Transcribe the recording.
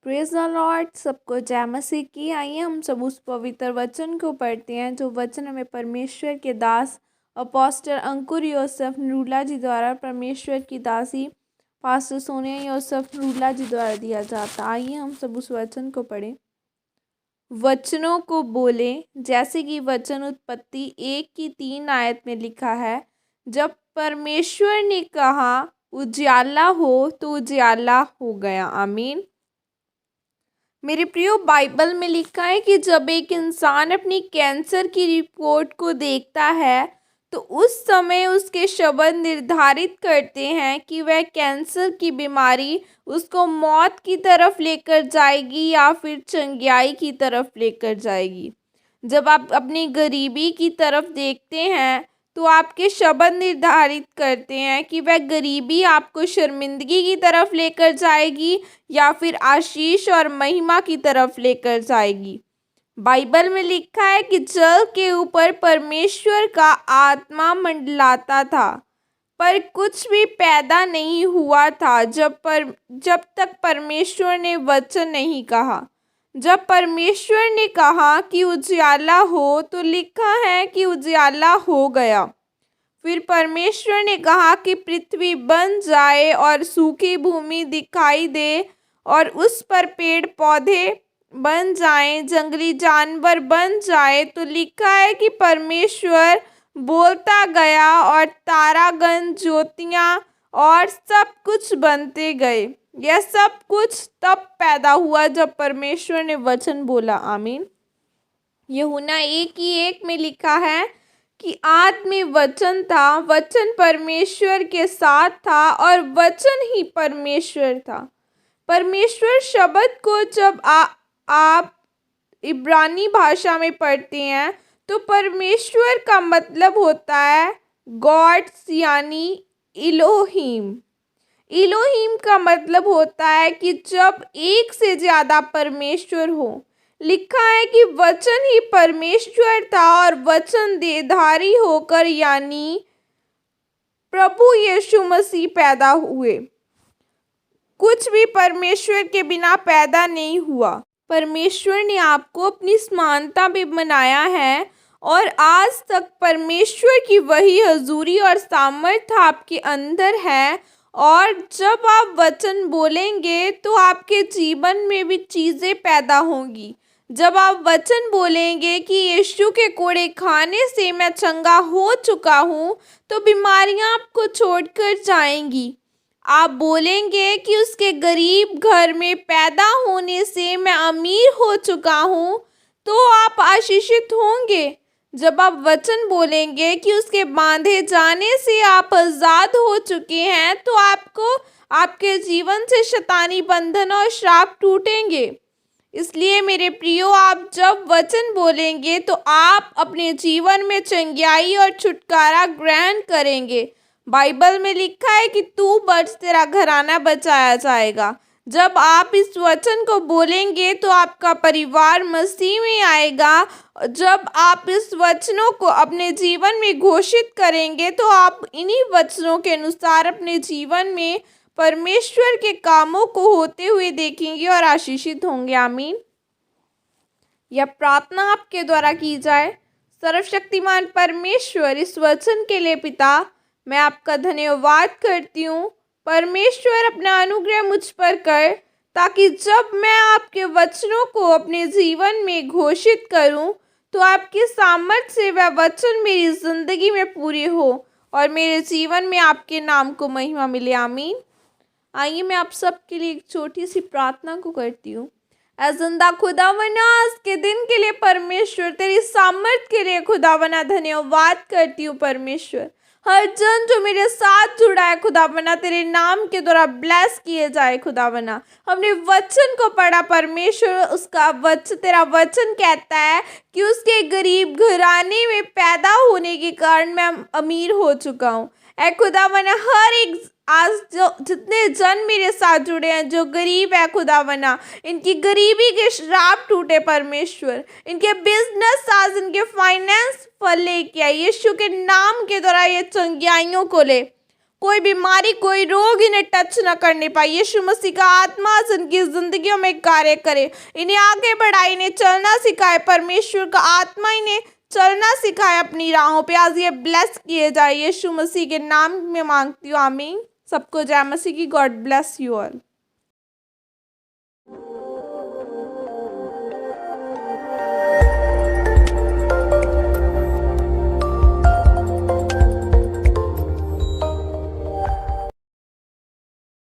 Praise the Lord. सबको जय मसीह की। आइए हम सब उस पवित्र वचन को पढ़ते हैं जो वचन हमें परमेश्वर के दास अपोस्टल अंकुर योसेफ नरूला जी द्वारा परमेश्वर की दासी पास्टर सोनिया योसेफ नरूला जी द्वारा दिया जाता। आइए हम सब उस वचन को पढ़ें। वचनों को बोले, जैसे कि वचन उत्पत्ति 1:3 में लिखा है, जब परमेश्वर ने कहा उजियाला हो तो उजियाला हो गया। आमीन। मेरे प्रियो, बाइबल में लिखा है कि जब एक इंसान अपनी कैंसर की रिपोर्ट को देखता है तो उस समय उसके शब्द निर्धारित करते हैं कि वह कैंसर की बीमारी उसको मौत की तरफ लेकर जाएगी या फिर चंगियाई की तरफ लेकर जाएगी। जब आप अपनी गरीबी की तरफ देखते हैं तो आपके शब्द निर्धारित करते हैं कि वह गरीबी आपको शर्मिंदगी की तरफ लेकर जाएगी या फिर आशीष और महिमा की तरफ लेकर जाएगी। बाइबल में लिखा है कि जल के ऊपर परमेश्वर का आत्मा मंडलाता था, पर कुछ भी पैदा नहीं हुआ था जब तक परमेश्वर ने वचन नहीं कहा। जब परमेश्वर ने कहा कि उजियाला हो तो लिखा है कि उजियाला हो गया। फिर परमेश्वर ने कहा कि पृथ्वी बन जाए और सूखी भूमि दिखाई दे और उस पर पेड़ पौधे बन जाएं, जंगली जानवर बन जाए। तो लिखा है कि परमेश्वर बोलता गया और तारागण, ज्योतियाँ और सब कुछ बनते गए। यह सब कुछ तब पैदा हुआ जब परमेश्वर ने वचन बोला। आमीन। यूहन्ना 1:1 में लिखा है कि आदि में वचन था, वचन परमेश्वर के साथ था और वचन ही परमेश्वर था। परमेश्वर शब्द को जब आप इब्रानी भाषा में पढ़ते हैं तो परमेश्वर का मतलब होता है गॉड्स, यानी इलोहीम। इलोहीम का मतलब होता है कि जब एक से ज़्यादा परमेश्वर हो। लिखा है कि वचन ही परमेश्वर था और वचन देहधारी होकर यानी प्रभु यीशु मसीह पैदा हुए। कुछ भी परमेश्वर के बिना पैदा नहीं हुआ। परमेश्वर ने आपको अपनी समानता में बनाया है और आज तक परमेश्वर की वही हजूरी और सामर्थ्य आपके अंदर है। और जब आप वचन बोलेंगे तो आपके जीवन में भी चीज़ें पैदा होंगी। जब आप वचन बोलेंगे कि यीशु के कोड़े खाने से मैं चंगा हो चुका हूँ, तो बीमारियाँ आपको छोड़कर जाएंगी। आप बोलेंगे कि उसके गरीब घर में पैदा होने से मैं अमीर हो चुका हूँ, तो आप आशीषित होंगे। जब आप वचन बोलेंगे कि उसके बांधे जाने से आप आज़ाद हो चुके हैं, तो आपको आपके जीवन से शैतानी बंधन और श्राप टूटेंगे। इसलिए मेरे प्रियो, आप जब वचन बोलेंगे तो आप अपने जीवन में चंगियाई और छुटकारा ग्रहण करेंगे। बाइबल में लिखा है कि तू बच, तेरा घराना बचाया जाएगा। जब आप इस वचन को बोलेंगे तो आपका परिवार मसीह में आएगा। जब आप इस वचनों को अपने जीवन में घोषित करेंगे तो आप इन्हीं वचनों के अनुसार अपने जीवन में परमेश्वर के कामों को होते हुए देखेंगे और आशीषित होंगे। आमीन। यह प्रार्थना आपके द्वारा की जाए। सर्वशक्तिमान परमेश्वर, इस वचन के लिए पिता, मैं आपका धन्यवाद करती हूँ। परमेश्वर, अपना अनुग्रह मुझ पर कर, ताकि जब मैं आपके वचनों को अपने जीवन में घोषित करूँ तो आपके सामर्थ्य से वह वचन मेरी ज़िंदगी में पूरे हो और मेरे जीवन में आपके नाम को महिमा मिले। आमीन। आइए मैं आप सबके लिए एक छोटी सी प्रार्थना को करती हूँ। ऐ जिंदा खुदावना, आज के दिन के लिए परमेश्वर, तेरी सामर्थ के लिए खुदावना धन्यवाद करती हूँ। परमेश्वर, हर जन जो मेरे साथ जुड़ा है खुदावना, तेरे नाम के द्वारा ब्लेस किए जाए। खुदावना, हमने वचन को पढ़ा परमेश्वर, उसका तेरा वचन कहता है कि उसके गरीब घराने में पैदा होने के कारण मैं अमीर हो चुका हूँ। ऐ खुदावना, हर एक आज जो जितने जन मेरे साथ जुड़े हैं जो गरीब है खुदावना, इनकी गरीबी के श्राप टूटे। परमेश्वर, इनके बिजनेस आज, इनके फाइनेंस फल लेके आए। यीशु के नाम के द्वारा ये चंगियाइयों को ले। कोई बीमारी, कोई रोग इन्हें टच न करने पाए। यीशु मसीह का आत्मा जिनकी जिंदगियों में कार्य करे, इन्हें आगे बढ़ाए, इन्हें चलना सिखाए। परमेश्वर का आत्मा इन्हें चलना सिखाए अपनी राहों पे। आज ये ब्लेस किए जाए, यीशु मसीह के नाम में मांगती हूँ, आमीन। सबको जय मसीह की। God bless you all.